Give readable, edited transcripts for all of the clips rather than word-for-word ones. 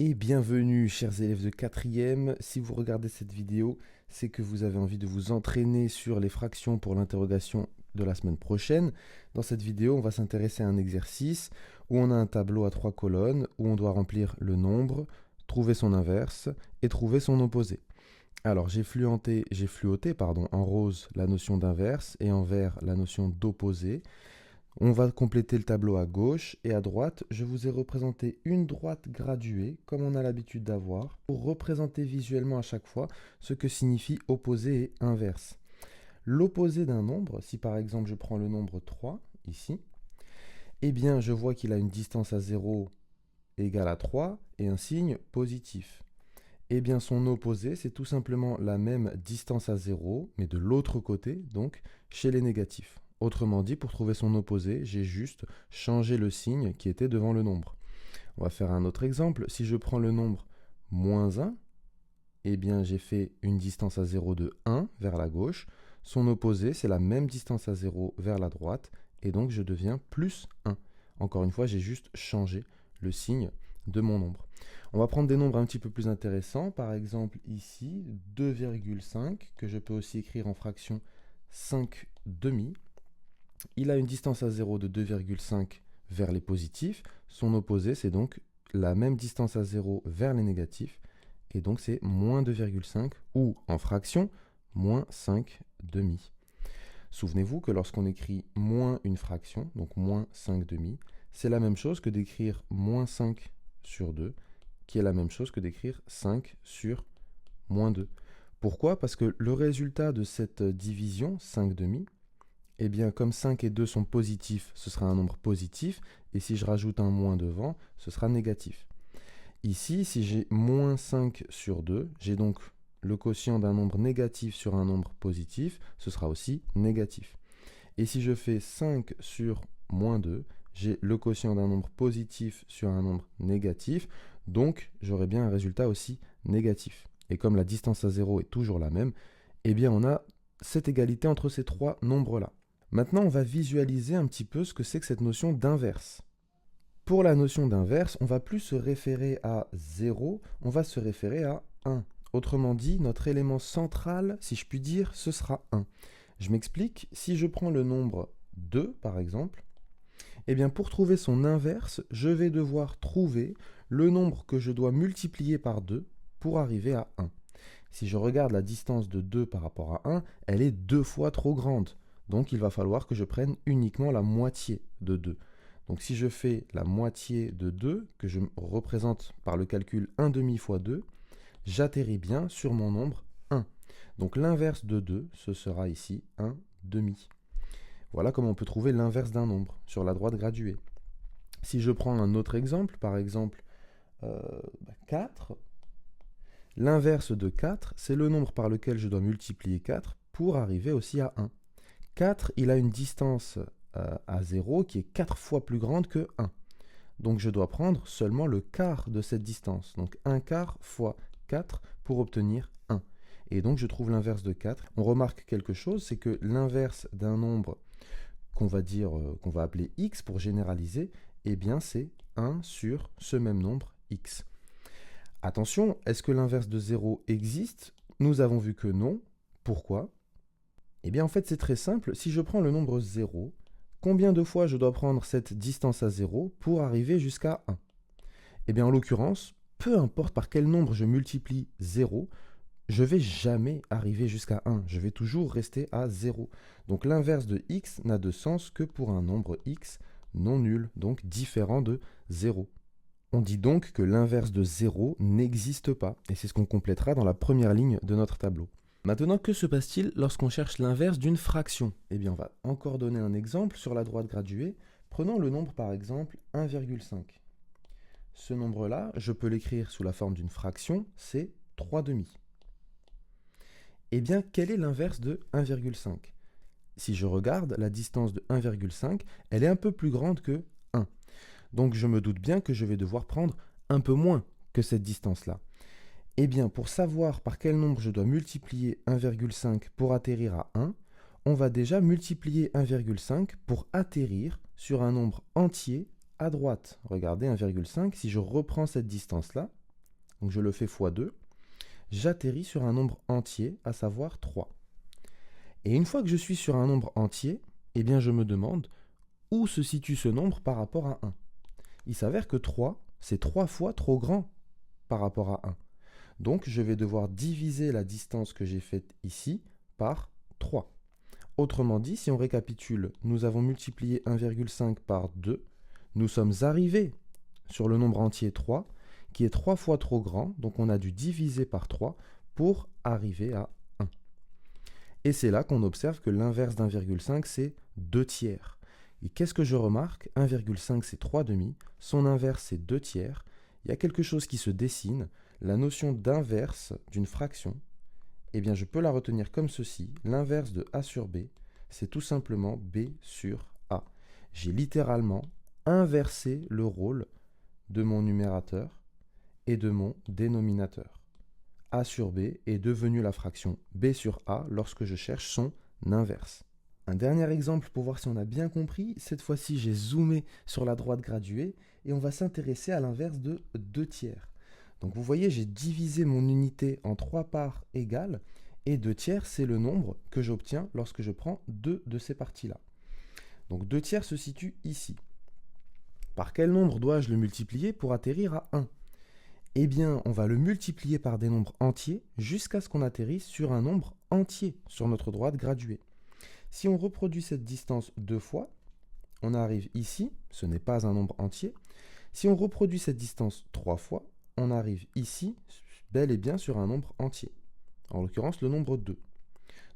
Et bienvenue, chers élèves de 4e. Si vous regardez cette vidéo, c'est que vous avez envie de vous entraîner sur les fractions pour l'interrogation de la semaine prochaine. Dans cette vidéo, on va s'intéresser à un exercice où on a un tableau à 3 colonnes, où on doit remplir le nombre, trouver son inverse et trouver son opposé. Alors, j'ai fluoté en rose la notion d'inverse et en vert la notion d'opposé. On va compléter le tableau à gauche et à droite. Je vous ai représenté une droite graduée, comme on a l'habitude d'avoir, pour représenter visuellement à chaque fois ce que signifie opposé et inverse. L'opposé d'un nombre, si par exemple je prends le nombre 3, ici, eh bien je vois qu'il a une distance à 0 égale à 3 et un signe positif. Eh bien son opposé, c'est tout simplement la même distance à 0, mais de l'autre côté, donc chez les négatifs. Autrement dit, pour trouver son opposé, j'ai juste changé le signe qui était devant le nombre. On va faire un autre exemple. Si je prends le nombre moins 1, eh bien j'ai fait une distance à 0 de 1 vers la gauche. Son opposé, c'est la même distance à 0 vers la droite, et donc je deviens plus 1. Encore une fois, j'ai juste changé le signe de mon nombre. On va prendre des nombres un petit peu plus intéressants. Par exemple, ici, 2,5, que je peux aussi écrire en fraction 5 demi. Il a une distance à 0 de 2,5 vers les positifs. Son opposé, c'est donc la même distance à 0 vers les négatifs. Et donc, c'est moins 2,5 ou, en fraction, moins 5 demi. Souvenez-vous que lorsqu'on écrit moins une fraction, donc moins 5 demi, c'est la même chose que d'écrire moins 5 sur 2, qui est la même chose que d'écrire 5 sur moins 2. Pourquoi? Parce que le résultat de cette division, 5 demi, eh bien, comme 5 et 2 sont positifs, ce sera un nombre positif, et si je rajoute un moins devant, ce sera négatif. Ici, si j'ai moins 5 sur 2, j'ai donc le quotient d'un nombre négatif sur un nombre positif, ce sera aussi négatif. Et si je fais 5 sur moins 2, j'ai le quotient d'un nombre positif sur un nombre négatif, donc j'aurai bien un résultat aussi négatif. Et comme la distance à 0 est toujours la même, eh bien on a cette égalité entre ces trois nombres-là. Maintenant, on va visualiser un petit peu ce que c'est que cette notion d'inverse. Pour la notion d'inverse, on ne va plus se référer à 0, on va se référer à 1. Autrement dit, notre élément central, si je puis dire, ce sera 1. Je m'explique, si je prends le nombre 2, par exemple, eh bien pour trouver son inverse, je vais devoir trouver le nombre que je dois multiplier par 2 pour arriver à 1. Si je regarde la distance de 2 par rapport à 1, elle est 2 fois trop grande. Donc il va falloir que je prenne uniquement la moitié de 2. Donc si je fais la moitié de 2, que je représente par le calcul 1 demi fois 2, j'atterris bien sur mon nombre 1. Donc l'inverse de 2, ce sera ici 1 demi. Voilà comment on peut trouver l'inverse d'un nombre sur la droite graduée. Si je prends un autre exemple, par exemple 4, l'inverse de 4, c'est le nombre par lequel je dois multiplier 4 pour arriver aussi à 1. 4, il a une distance à 0 qui est 4 fois plus grande que 1. Donc je dois prendre seulement le quart de cette distance. Donc 1 quart fois 4 pour obtenir 1. Et donc je trouve l'inverse de 4. On remarque quelque chose, c'est que l'inverse d'un nombre qu'on va appeler x pour généraliser, eh bien c'est 1 sur ce même nombre x. Attention, est-ce que l'inverse de 0 existe? Nous avons vu que non. Pourquoi? Eh bien en fait c'est très simple, si je prends le nombre 0, combien de fois je dois prendre cette distance à 0 pour arriver jusqu'à 1? Eh bien en l'occurrence, peu importe par quel nombre je multiplie 0, je ne vais jamais arriver jusqu'à 1, je vais toujours rester à 0. Donc l'inverse de x n'a de sens que pour un nombre x non nul, donc différent de 0. On dit donc que l'inverse de 0 n'existe pas, et c'est ce qu'on complétera dans la première ligne de notre tableau. Maintenant, que se passe-t-il lorsqu'on cherche l'inverse d'une fraction? Eh bien, on va encore donner un exemple sur la droite graduée. Prenons le nombre par exemple 1,5. Ce nombre-là, je peux l'écrire sous la forme d'une fraction, c'est 3 demi. Eh bien, quel est l'inverse de 1,5? Si je regarde, la distance de 1,5, elle est un peu plus grande que 1. Donc je me doute bien que je vais devoir prendre un peu moins que cette distance-là. Eh bien, pour savoir par quel nombre je dois multiplier 1,5 pour atterrir à 1, on va déjà multiplier 1,5 pour atterrir sur un nombre entier à droite. Regardez 1,5, si je reprends cette distance-là, donc je le fais fois 2, j'atterris sur un nombre entier, à savoir 3. Et une fois que je suis sur un nombre entier, eh bien je me demande où se situe ce nombre par rapport à 1. Il s'avère que 3, c'est 3 fois trop grand par rapport à 1. Donc je vais devoir diviser la distance que j'ai faite ici par 3. Autrement dit, si on récapitule, nous avons multiplié 1,5 par 2, nous sommes arrivés sur le nombre entier 3, qui est 3 fois trop grand, donc on a dû diviser par 3 pour arriver à 1. Et c'est là qu'on observe que l'inverse d'1,5, c'est 2 tiers. Et qu'est-ce que je remarque? 1,5, c'est 3 demi, son inverse, c'est 2 tiers. Il y a quelque chose qui se dessine, la notion d'inverse d'une fraction, eh bien je peux la retenir comme ceci. L'inverse de a sur b, c'est tout simplement b sur a. J'ai littéralement inversé le rôle de mon numérateur et de mon dénominateur. A sur b est devenu la fraction b sur a lorsque je cherche son inverse. Un dernier exemple pour voir si on a bien compris. Cette fois-ci, j'ai zoomé sur la droite graduée et on va s'intéresser à l'inverse de 2 tiers. Donc vous voyez, j'ai divisé mon unité en 3 parts égales et 2 tiers, c'est le nombre que j'obtiens lorsque je prends 2 de ces parties-là. Donc 2 tiers se situe ici. Par quel nombre dois-je le multiplier pour atterrir à 1? Eh bien, on va le multiplier par des nombres entiers jusqu'à ce qu'on atterrisse sur un nombre entier sur notre droite graduée. Si on reproduit cette distance 2 fois, on arrive ici, ce n'est pas un nombre entier. Si on reproduit cette distance 3 fois, on arrive ici, bel et bien sur un nombre entier, en l'occurrence le nombre 2.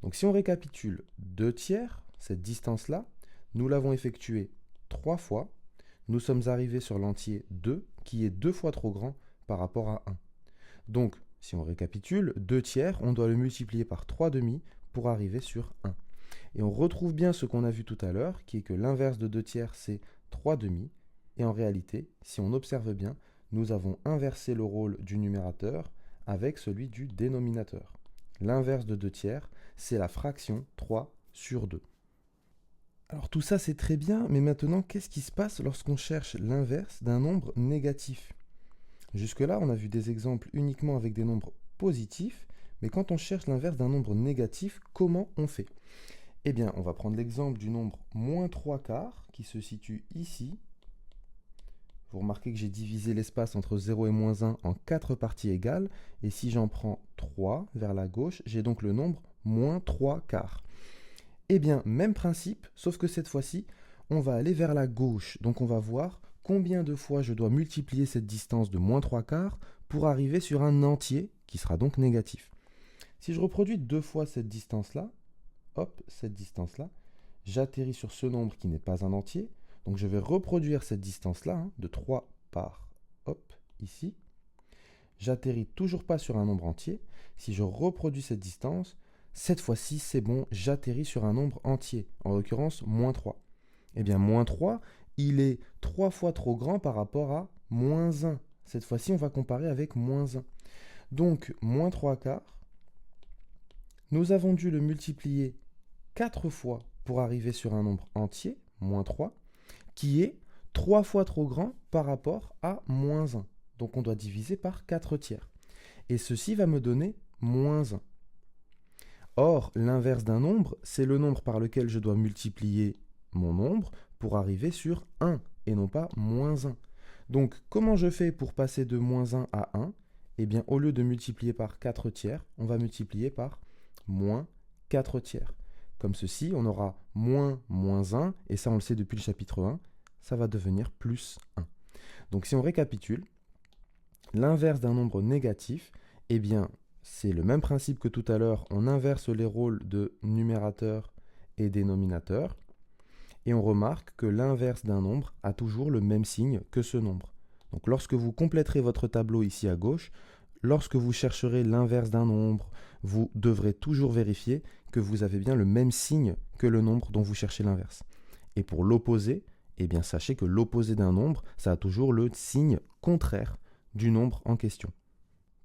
Donc si on récapitule 2 tiers, cette distance-là, nous l'avons effectuée 3 fois, nous sommes arrivés sur l'entier 2, qui est 2 fois trop grand par rapport à 1. Donc, si on récapitule, 2 tiers, on doit le multiplier par 3 demi pour arriver sur 1. Et on retrouve bien ce qu'on a vu tout à l'heure, qui est que l'inverse de 2 tiers, c'est 3 demi. Et en réalité, si on observe bien, nous avons inversé le rôle du numérateur avec celui du dénominateur. L'inverse de 2 tiers, c'est la fraction 3 sur 2. Alors tout ça, c'est très bien, mais maintenant, qu'est-ce qui se passe lorsqu'on cherche l'inverse d'un nombre négatif? Jusque-là, on a vu des exemples uniquement avec des nombres positifs, mais quand on cherche l'inverse d'un nombre négatif, comment on fait? Eh bien, on va prendre l'exemple du nombre moins 3 quarts, qui se situe ici. Vous remarquez que j'ai divisé l'espace entre 0 et moins 1 en 4 parties égales, et si j'en prends 3 vers la gauche, j'ai donc le nombre moins 3 quarts. Eh bien, même principe, sauf que cette fois-ci, on va aller vers la gauche. Donc on va voir combien de fois je dois multiplier cette distance de moins 3 quarts pour arriver sur un entier, qui sera donc négatif. Si je reproduis 2 fois cette distance-là, hop, cette distance-là, j'atterris sur ce nombre qui n'est pas un entier. Donc je vais reproduire cette distance-là, de 3 par, hop, ici. J'atterris toujours pas sur un nombre entier. Si je reproduis cette distance, cette fois-ci, c'est bon, j'atterris sur un nombre entier, en l'occurrence, moins 3. Eh bien, moins 3, il est 3 fois trop grand par rapport à moins 1. Cette fois-ci, on va comparer avec moins 1. Donc, moins 3 quarts, nous avons dû le multiplier 4 fois pour arriver sur un nombre entier, moins 3, qui est 3 fois trop grand par rapport à moins 1. Donc on doit diviser par 4 tiers. Et ceci va me donner moins 1. Or, l'inverse d'un nombre, c'est le nombre par lequel je dois multiplier mon nombre pour arriver sur 1 et non pas moins 1. Donc, comment je fais pour passer de moins 1 à 1? Eh bien, au lieu de multiplier par 4 tiers, on va multiplier par moins 4 tiers. Comme ceci, on aura moins 1, et ça on le sait depuis le chapitre 1, ça va devenir plus 1. Donc si on récapitule, l'inverse d'un nombre négatif, eh bien c'est le même principe que tout à l'heure, on inverse les rôles de numérateur et dénominateur, et on remarque que l'inverse d'un nombre a toujours le même signe que ce nombre. Donc lorsque vous compléterez votre tableau ici à gauche, lorsque vous chercherez l'inverse d'un nombre, vous devrez toujours vérifier que vous avez bien le même signe que le nombre dont vous cherchez l'inverse. Et pour l'opposé, eh bien sachez que l'opposé d'un nombre, ça a toujours le signe contraire du nombre en question.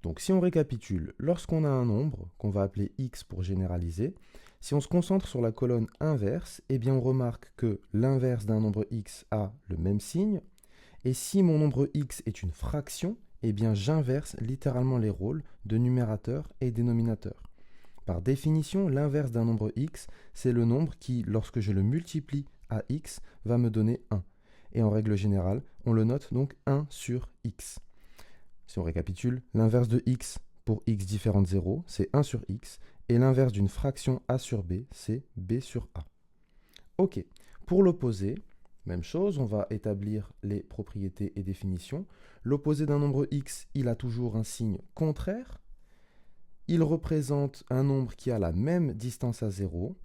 Donc si on récapitule, lorsqu'on a un nombre, qu'on va appeler x pour généraliser, si on se concentre sur la colonne inverse, eh bien on remarque que l'inverse d'un nombre x a le même signe, et si mon nombre x est une fraction, eh bien j'inverse littéralement les rôles de numérateur et dénominateur. Par définition, l'inverse d'un nombre x, c'est le nombre qui, lorsque je le multiplie à x, va me donner 1. Et en règle générale, on le note donc 1 sur x. Si on récapitule, l'inverse de x pour x différent de 0, c'est 1 sur x, et l'inverse d'une fraction a sur b, c'est b sur a. Ok, pour l'opposé, même chose, on va établir les propriétés et définitions. L'opposé d'un nombre x, il a toujours un signe contraire. Il représente un nombre qui a la même distance à 0.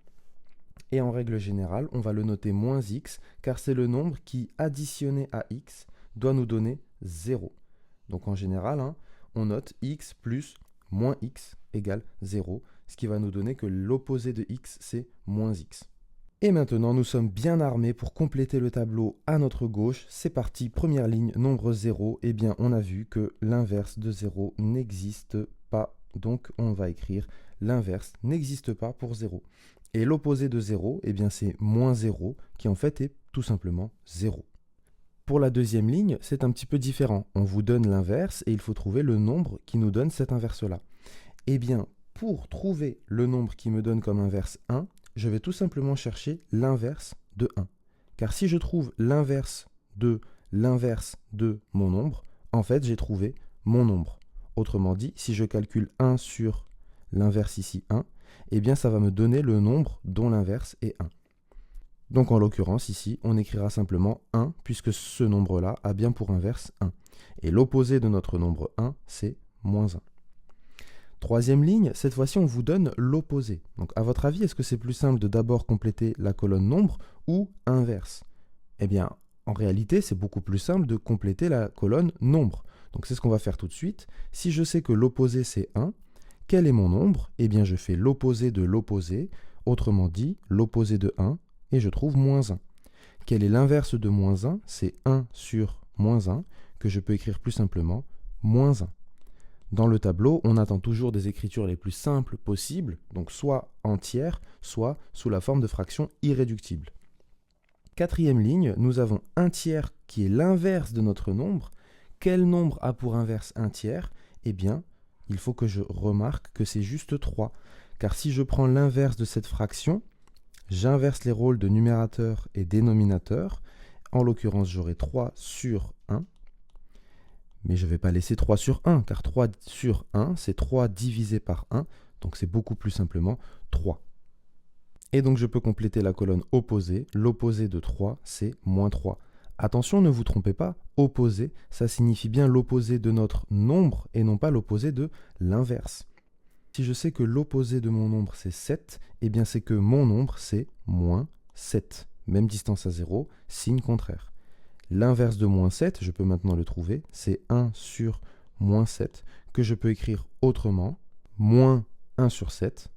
Et en règle générale, on va le noter moins x, car c'est le nombre qui, additionné à x, doit nous donner 0. Donc en général, on note x plus moins x égale 0, ce qui va nous donner que l'opposé de x, c'est moins x. Et maintenant, nous sommes bien armés pour compléter le tableau à notre gauche. C'est parti, première ligne, nombre 0. Eh bien, on a vu que l'inverse de 0 n'existe pas. Donc, on va écrire l'inverse n'existe pas pour 0. Et l'opposé de 0, eh bien, c'est moins 0, qui en fait est tout simplement 0. Pour la deuxième ligne, c'est un petit peu différent. On vous donne l'inverse et il faut trouver le nombre qui nous donne cet inverse-là. Eh bien, pour trouver le nombre qui me donne comme inverse 1, je vais tout simplement chercher l'inverse de 1. Car si je trouve l'inverse de mon nombre, en fait, j'ai trouvé mon nombre. Autrement dit, si je calcule 1 sur l'inverse ici 1, eh bien, ça va me donner le nombre dont l'inverse est 1. Donc, en l'occurrence, ici, on écrira simplement 1, puisque ce nombre-là a bien pour inverse 1. Et l'opposé de notre nombre 1, c'est moins 1. Troisième ligne, cette fois-ci, on vous donne l'opposé. Donc, à votre avis, est-ce que c'est plus simple de d'abord compléter la colonne nombre ou inverse? Eh bien, en réalité, c'est beaucoup plus simple de compléter la colonne nombre. Donc, c'est ce qu'on va faire tout de suite. Si je sais que l'opposé, c'est 1, quel est mon nombre? Eh bien, je fais l'opposé de l'opposé, autrement dit, l'opposé de 1, et je trouve moins 1. Quel est l'inverse de moins 1? C'est 1 sur moins 1, que je peux écrire plus simplement moins 1. Dans le tableau, on attend toujours des écritures les plus simples possibles, donc soit entières, soit sous la forme de fractions irréductibles. Quatrième ligne, nous avons un tiers qui est l'inverse de notre nombre. Quel nombre a pour inverse un tiers? Eh bien, il faut que je remarque que c'est juste 3. Car si je prends l'inverse de cette fraction, j'inverse les rôles de numérateur et dénominateur. En l'occurrence, j'aurai 3 sur 1. Mais je ne vais pas laisser 3 sur 1, car 3 sur 1, c'est 3 divisé par 1, donc c'est beaucoup plus simplement 3. Et donc je peux compléter la colonne opposée. L'opposé de 3, c'est moins 3. Attention, ne vous trompez pas, opposé, ça signifie bien l'opposé de notre nombre et non pas l'opposé de l'inverse. Si je sais que l'opposé de mon nombre, c'est 7, eh bien c'est que mon nombre, c'est moins 7. Même distance à 0, signe contraire. L'inverse de moins 7, je peux maintenant le trouver, c'est 1 sur moins 7, que je peux écrire autrement, moins 1 sur 7,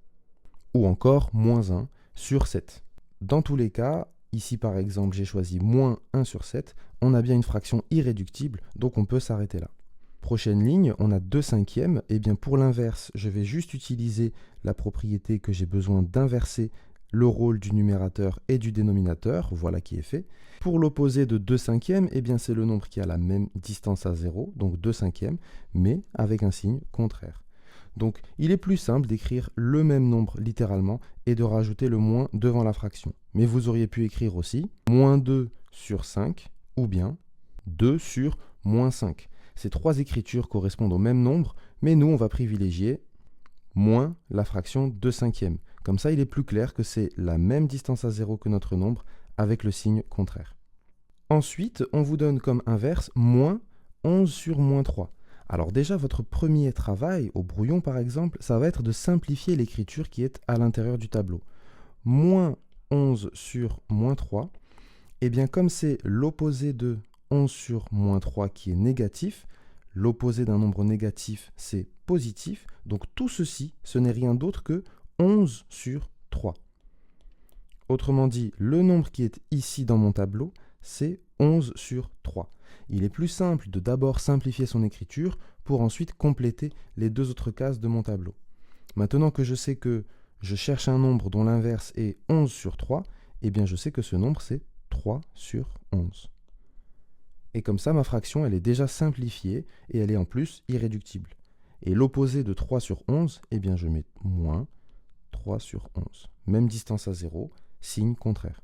ou encore moins 1 sur 7. Dans tous les cas, ici par exemple, j'ai choisi moins 1 sur 7, on a bien une fraction irréductible, donc on peut s'arrêter là. Prochaine ligne, on a 2 cinquièmes, et bien pour l'inverse, je vais juste utiliser la propriété que j'ai besoin d'inverser le rôle du numérateur et du dénominateur, voilà qui est fait. Pour l'opposé de 2 cinquièmes, eh bien c'est le nombre qui a la même distance à 0, donc 2 cinquièmes, mais avec un signe contraire. Donc il est plus simple d'écrire le même nombre littéralement et de rajouter le moins devant la fraction. Mais vous auriez pu écrire aussi moins 2 sur 5 ou bien 2 sur moins 5. Ces trois écritures correspondent au même nombre, mais nous on va privilégier moins la fraction 2 cinquièmes. Comme ça, il est plus clair que c'est la même distance à 0 que notre nombre avec le signe contraire. Ensuite, on vous donne comme inverse moins 11 sur moins 3. Alors déjà, votre premier travail, au brouillon par exemple, ça va être de simplifier l'écriture qui est à l'intérieur du tableau. Moins 11 sur moins 3, et bien comme c'est l'opposé de 11 sur moins 3 qui est négatif, l'opposé d'un nombre négatif, c'est positif. Donc tout ceci, ce n'est rien d'autre que 11 sur 3. Autrement dit, le nombre qui est ici dans mon tableau, c'est 11 sur 3. Il est plus simple de d'abord simplifier son écriture pour ensuite compléter les deux autres cases de mon tableau. Maintenant que je sais que je cherche un nombre dont l'inverse est 11 sur 3, eh bien je sais que ce nombre c'est 3 sur 11. Et comme ça, ma fraction, elle est déjà simplifiée et elle est en plus irréductible. Et l'opposé de 3 sur 11, eh bien je mets moins 3 sur 11. Même distance à 0, signe contraire.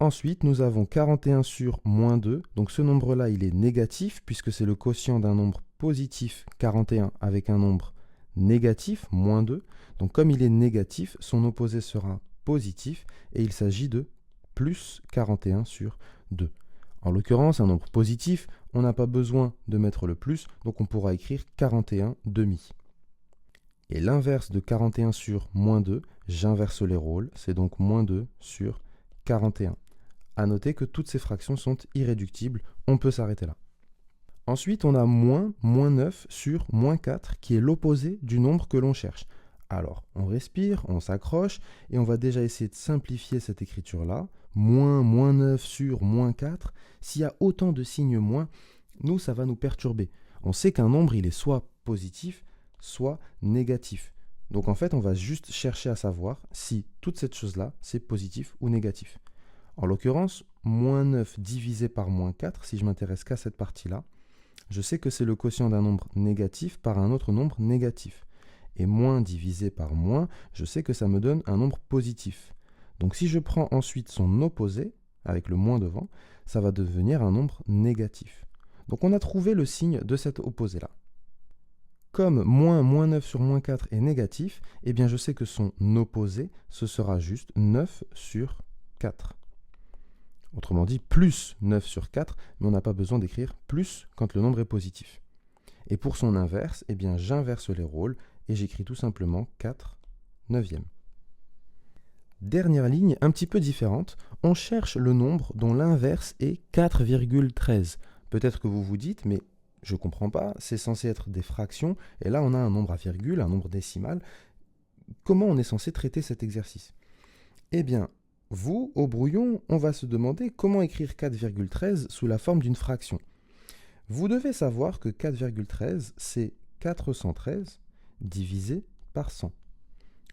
Ensuite, nous avons 41 sur moins 2. Donc ce nombre-là, il est négatif puisque c'est le quotient d'un nombre positif 41 avec un nombre négatif, moins 2. Donc comme il est négatif, son opposé sera positif et il s'agit de plus 41 sur 2. En l'occurrence, un nombre positif, on n'a pas besoin de mettre le plus, donc on pourra écrire 41 demi. Et l'inverse de 41 sur moins 2, j'inverse les rôles, c'est donc moins 2 sur 41. À noter que toutes ces fractions sont irréductibles, on peut s'arrêter là. Ensuite, on a moins 9 sur moins 4, qui est l'opposé du nombre que l'on cherche. Alors, on respire, on s'accroche, et on va déjà essayer de simplifier cette écriture-là. Moins 9 sur moins 4, s'il y a autant de signes moins, nous, ça va nous perturber. On sait qu'un nombre, il est soit positif, soit négatif. Donc en fait, on va juste chercher à savoir si toute cette chose-là, c'est positif ou négatif. En l'occurrence, moins 9 divisé par moins 4, si je m'intéresse qu'à cette partie-là, je sais que c'est le quotient d'un nombre négatif par un autre nombre négatif. Et moins divisé par moins, je sais que ça me donne un nombre positif. Donc si je prends ensuite son opposé, avec le moins devant, ça va devenir un nombre négatif. Donc on a trouvé le signe de cet opposé-là. Comme moins 9 sur moins 4 est négatif, eh bien je sais que son opposé, ce sera juste 9 sur 4. Autrement dit, plus 9 sur 4, mais on n'a pas besoin d'écrire plus quand le nombre est positif. Et pour son inverse, eh bien j'inverse les rôles et j'écris tout simplement 4 neuvièmes. Dernière ligne, un petit peu différente, on cherche le nombre dont l'inverse est 4,13. Peut-être que vous vous dites, mais je ne comprends pas, c'est censé être des fractions, et là on a un nombre à virgule, un nombre décimal. Comment on est censé traiter cet exercice? Eh bien, vous, au brouillon, on va se demander comment écrire 4,13 sous la forme d'une fraction. Vous devez savoir que 4,13, c'est 413 divisé par 100.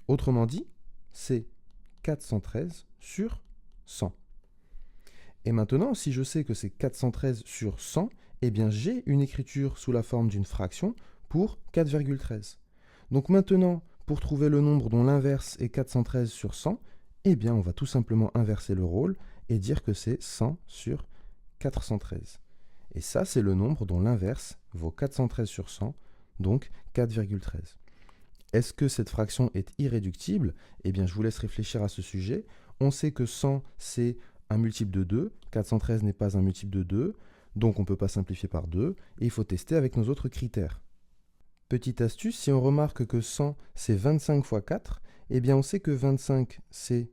Autrement dit, c'est 413 sur 100. Et maintenant, si je sais que c'est 413 sur 100, eh bien j'ai une écriture sous la forme d'une fraction pour 4,13. Donc maintenant, pour trouver le nombre dont l'inverse est 413 sur 100, eh bien on va tout simplement inverser le rôle et dire que c'est 100 sur 413. Et ça, c'est le nombre dont l'inverse vaut 413 sur 100, donc 4,13. Est-ce que cette fraction est irréductible? Eh bien, je vous laisse réfléchir à ce sujet. On sait que 100, c'est un multiple de 2. 413 n'est pas un multiple de 2, donc on ne peut pas simplifier par 2. Et il faut tester avec nos autres critères. Petite astuce, si on remarque que 100, c'est 25 fois 4, eh bien, on sait que 25, c'est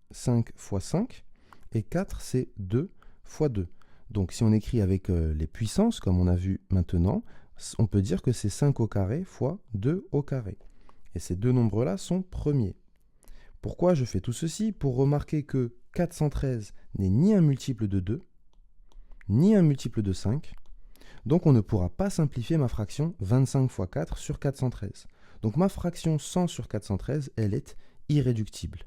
5 fois 5, et 4, c'est 2 fois 2. Donc, si on écrit avec les puissances, comme on a vu maintenant, on peut dire que c'est 5 au carré fois 2 au carré. Et ces deux nombres-là sont premiers. Pourquoi je fais tout ceci? Pour remarquer que 413 n'est ni un multiple de 2, ni un multiple de 5. Donc on ne pourra pas simplifier ma fraction 25 fois 4 sur 413. Donc ma fraction 100 sur 413, elle est irréductible.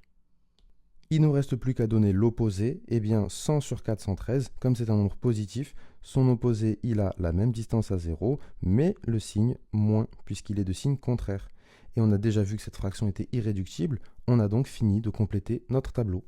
Il ne nous reste plus qu'à donner l'opposé. Eh bien 100 sur 413, comme c'est un nombre positif, son opposé, il a la même distance à 0, mais le signe moins, puisqu'il est de signe contraire. Et on a déjà vu que cette fraction était irréductible, on a donc fini de compléter notre tableau.